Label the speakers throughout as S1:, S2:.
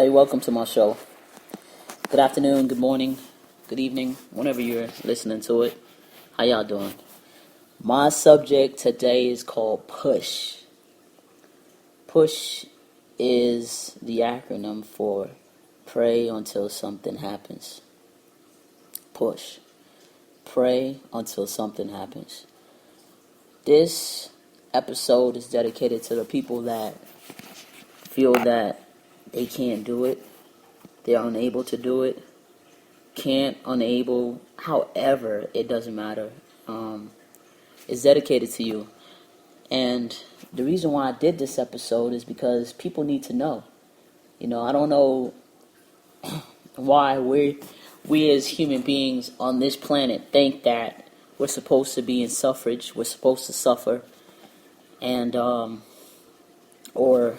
S1: Hey, welcome to my show. Good afternoon, good morning, good evening, whenever you're listening to it. How y'all doing? My subject today is called PUSH. PUSH is the acronym for Pray Until Something Happens. PUSH. Pray until something happens. This episode is dedicated to the people that feel that they can't do it. They're unable to do it. Unable, however, it doesn't matter. It's dedicated to you. And the reason why I did this episode is because people need to know. I don't know why we as human beings on this planet think that we're supposed to be in suffrage, we're supposed to suffer, and or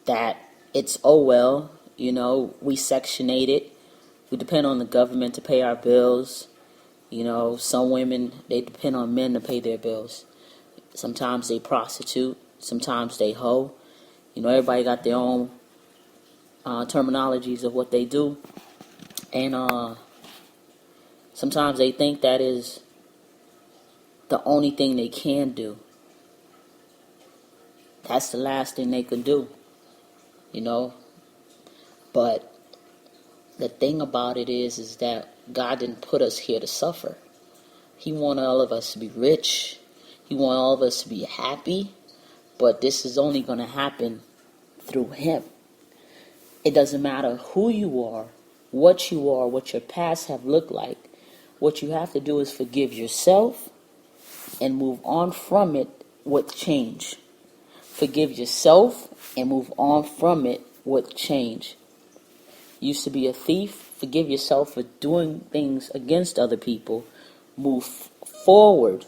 S1: that it's we sectionate it. We depend on the government to pay our bills. Some women, they depend on men to pay their bills. Sometimes they prostitute. Sometimes they hoe. Everybody got their own terminologies of what they do. And sometimes they think that is the only thing they can do. That's the last thing they could do. But the thing about it is that God didn't put us here to suffer. He wanted all of us to be rich. He wanted all of us to be happy. But this is only going to happen through Him. It doesn't matter who you are, what your past have looked like. What you have to do is forgive yourself and move on from it with change. Forgive yourself and move on from it with change. You used to be a thief. Forgive yourself for doing things against other people. Move forward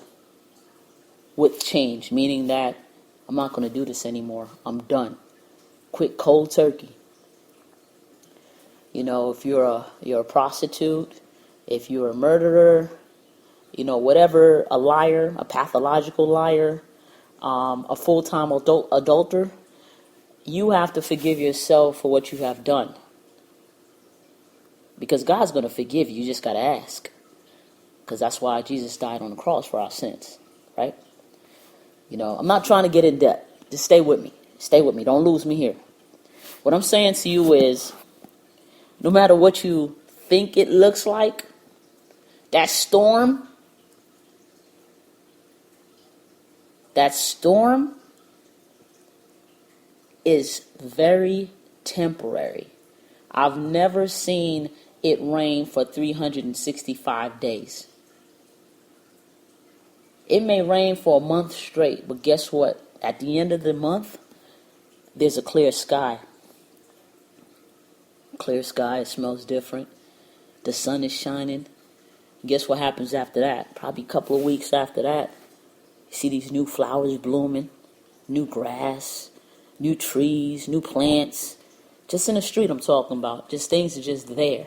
S1: with change, meaning that I'm not going to do this anymore. I'm done. Quit cold turkey. If you're a prostitute, if you're a murderer, whatever, a liar, a pathological liar, a full-time adulterer, you have to forgive yourself for what you have done. Because God's going to forgive you. You just got to ask. Because that's why Jesus died on the cross for our sins. Right? I'm not trying to get in depth. Just stay with me. Stay with me. Don't lose me here. What I'm saying to you is, no matter what you think it looks like, that storm is very temporary. I've never seen it rain for 365 days. It may rain for a month straight, but guess what? At the end of the month, there's a clear sky. Clear sky, it smells different. The sun is shining. Guess what happens after that? Probably a couple of weeks after that, you see these new flowers blooming, new grass, new trees, new plants. Just in the street I'm talking about. Just things are just there.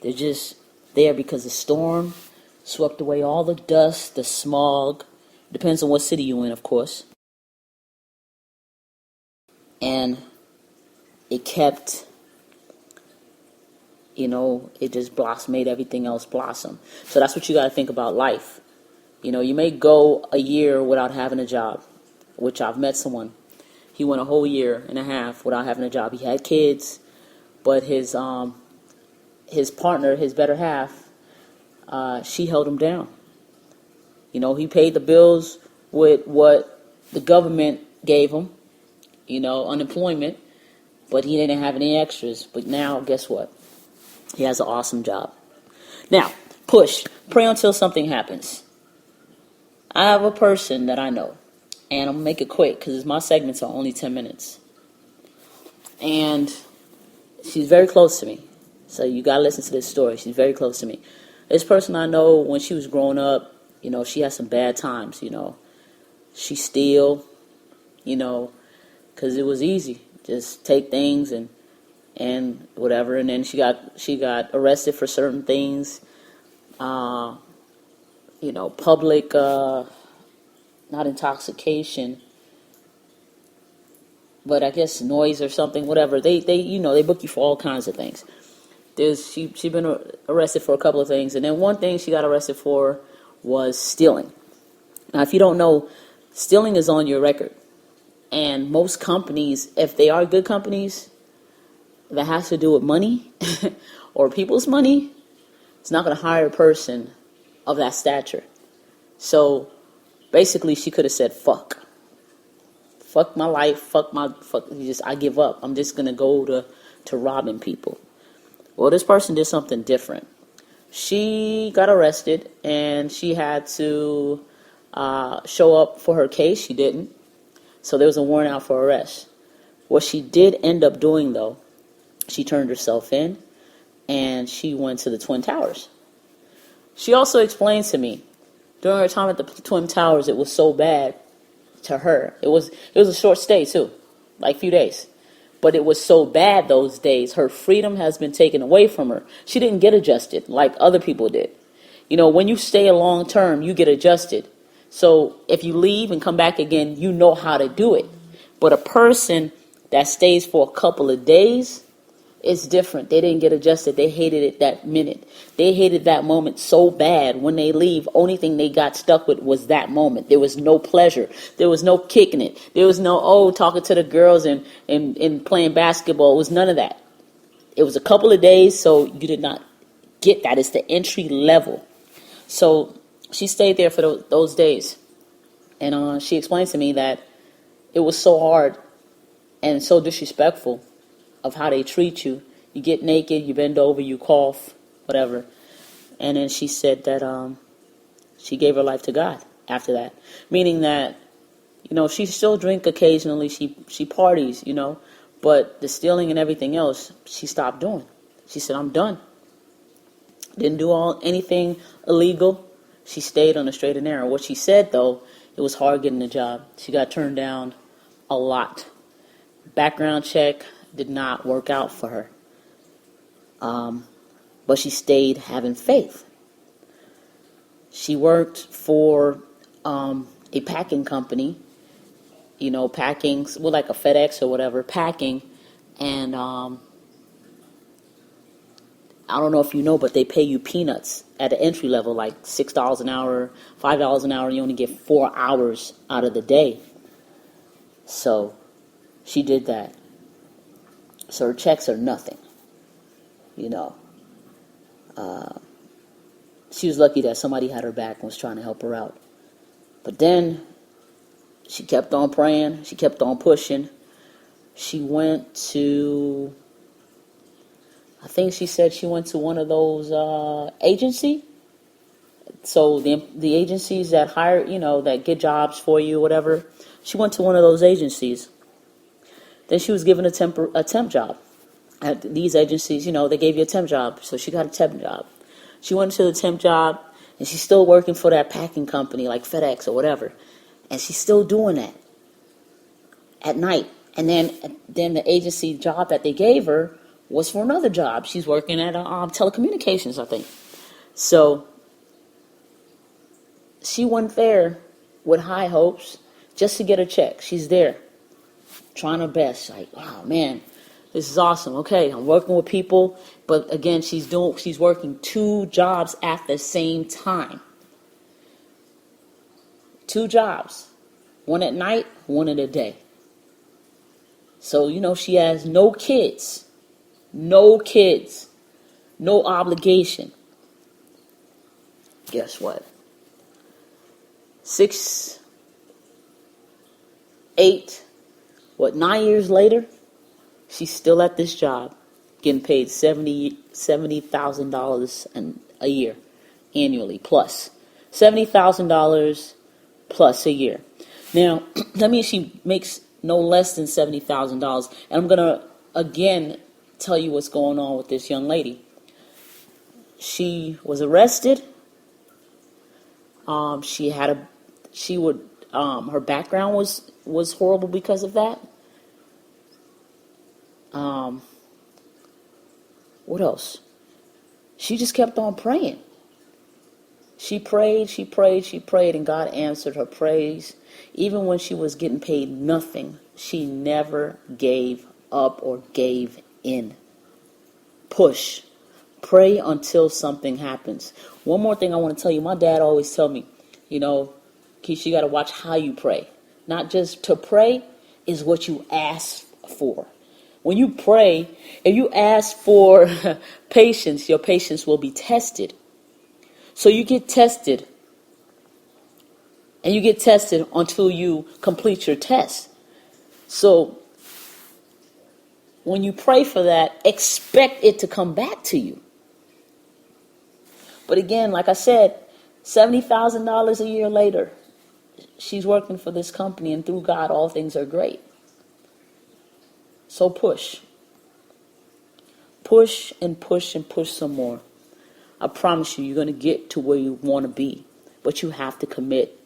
S1: They're just there because the storm swept away all the dust, the smog. Depends on what city you're in, of course. And it kept, it just made everything else blossom. So that's what you got to think about life. You may go a year without having a job, which I've met someone. He went a whole year and a half without having a job. He had kids, but his partner, his better half, she held him down. He paid the bills with what the government gave him, unemployment, but he didn't have any extras. But now, guess what? He has an awesome job. Now, push. Pray until something happens. I have a person that I know, and I'm going to make it quick because my segments are only 10 minutes. And she's very close to me. So you got to listen to this story. She's very close to me. This person I know, when she was growing up, she had some bad times, She steal, because it was easy. Just take things and whatever. And then she got arrested for certain things. Public, not intoxication. but I guess noise or something, whatever. They they book you for all kinds of things. She been arrested for a couple of things, and then one thing she got arrested for was stealing. Now, if you don't know, stealing is on your record, and most companies, if they are good companies that has to do with money or people's money, it's not going to hire a person of that stature. So basically, she could have said, fuck my life, I give up. I'm just going to go to robbing people. Well, this person did something different. She got arrested, and she had to show up for her case. She didn't. So there was a warrant out for arrest. What she did end up doing, though, she turned herself in, and she went to the Twin Towers. She also explained to me, during her time at the Twin Towers, it was so bad to her. It was a short stay, too, like a few days. But it was so bad those days, her freedom has been taken away from her. She didn't get adjusted like other people did. You know, when you stay a long term, you get adjusted. So if you leave and come back again, you know how to do it. But a person that stays for a couple of days, it's different. They didn't get adjusted. They hated it that minute. They hated that moment so bad. When they leave, only thing they got stuck with was that moment. There was no pleasure. There was no kicking it. There was no, talking to the girls and playing basketball. It was none of that. It was a couple of days, so you did not get that. It's the entry level. So she stayed there for those days. And she explained to me that it was so hard and so disrespectful of how they treat you. You get naked, you bend over, you cough, whatever. And then she said that she gave her life to God after that. Meaning that, she still drink occasionally, she parties, but the stealing and everything else, she stopped doing. She said, I'm done. Didn't do anything illegal. She stayed on the straight and narrow. What she said, though, it was hard getting a job. She got turned down a lot. Background check did not work out for her. But she stayed having faith. She worked for a packing company, packing, like a FedEx or whatever, packing. And I don't know if you know, but they pay you peanuts at the entry level, like $6 an hour, $5 an hour. You only get 4 hours out of the day. So she did that. So her checks are nothing, She was lucky that somebody had her back and was trying to help her out. But then she kept on praying. She kept on pushing. She went to, I think she said she went to one of those agency. So the agencies that hire, that get jobs for you, whatever. She went to one of those agencies. Then she was given a temp job. At these agencies, they gave you a temp job. So she got a temp job. She went to the temp job, and she's still working for that packing company like FedEx or whatever. And she's still doing that at night. And then the agency job that they gave her was for another job. She's working at telecommunications, I think. So she went there with high hopes just to get a check. She's there, trying her best. Like, wow, man, this is awesome. Okay, I'm working with people, but again, she's working 2 jobs at the same time. 2 jobs, one at night, one in the day. So she has no kids, no obligation. Guess what? 9 years later, she's still at this job, getting paid $70,000 a year, annually, plus $70,000 plus a year. Now, that means she makes no less than $70,000. And I'm gonna again tell you what's going on with this young lady. She was arrested. Her background was horrible because of that. What else? She just kept on praying. She prayed, she prayed, she prayed, and God answered her praise. Even when she was getting paid nothing, she never gave up or gave in. Push. Pray until something happens. One more thing I want to tell you. My dad always tell me, Keisha, you got to watch how you pray. Not just to pray is what you ask for. When you pray, if you ask for patience, your patience will be tested. So you get tested. And you get tested until you complete your test. So when you pray for that, expect it to come back to you. But again, like I said, $70,000 a year later, she's working for this company, and through God, all things are great. So push. Push and push and push some more. I promise you, you're going to get to where you want to be. But you have to commit.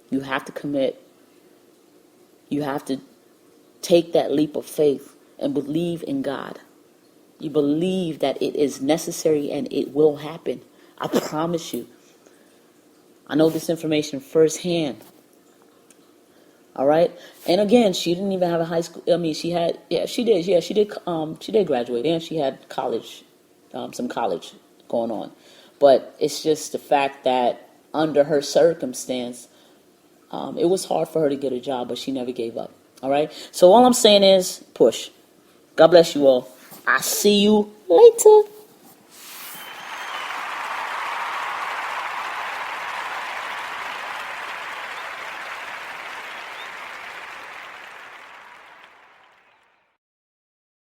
S1: You have to commit. You have to take that leap of faith and believe in God. You believe that it is necessary and it will happen. I promise you. I know this information firsthand. All right. And again, she didn't even have a high school. I mean, she did. Yeah, she did. She did graduate, and she had college, some college going on. But it's just the fact that under her circumstance, it was hard for her to get a job, but she never gave up. All right. So all I'm saying is push. God bless you all. I see you later.